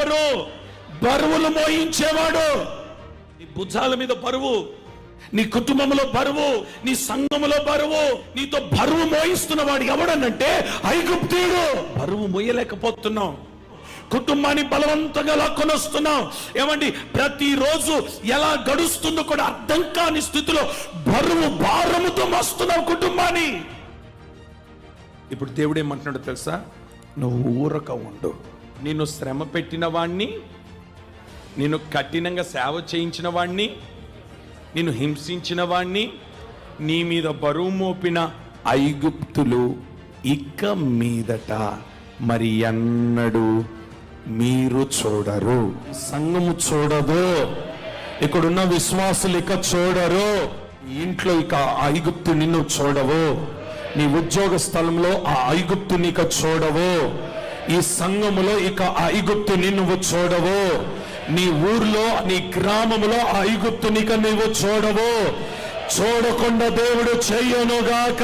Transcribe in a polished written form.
ఎవరు? బరువులు మోయించేవాడు. నీ భుజాల మీద బరువు, నీ కుటుంబంలో బరువు, నీ సంఘములో బరువు, నీతో బరువు మోయిస్తున్న వాడు ఎవడనంటే ఐగుప్తీయుడు. బరువు మోయలేకపోతున్నావు, కుటుంబాన్ని బలవంతంగా లాక్కొని వస్తున్నావు. ఏమండి, ప్రతిరోజు ఎలా గడుస్తుందో కూడా అర్థం కాని స్థితిలో బరువు భారముతో మోస్తున్నావు కుటుంబాన్ని. ఇప్పుడు దేవుడు ఏమంటున్నాడో తెలుసా? నువ్వు ఊరక ఉండు. నిన్ను శ్రమ పెట్టిన వాణ్ణి, నిన్ను కఠినంగా సేవ చేయించిన వాణ్ణి, నిన్ను హింసించిన వాణ్ణి, నీ మీద బరువు మోపిన ఐగుప్తులు ఇక మీదట మరి ఎన్నడూ మీరు చూడరు. సంఘము చూడదు, ఇక్కడున్న విశ్వాసులు ఇక చూడరు. ఇంట్లో ఇక ఐగుప్తు నిన్ను చూడవు, నీ ఉద్యోగ స్థలంలో ఆ ఐగుప్తు నీకు చూడవు, ఈ సంఘములో ఇక ఐగుప్తు నిన్ను చూడవు, నీ ఊర్లో నీ గ్రామంలో ఐగుప్తు నీకు నువ్వు చూడవు. చూడకుండా దేవుడు చెయ్యనుగాక.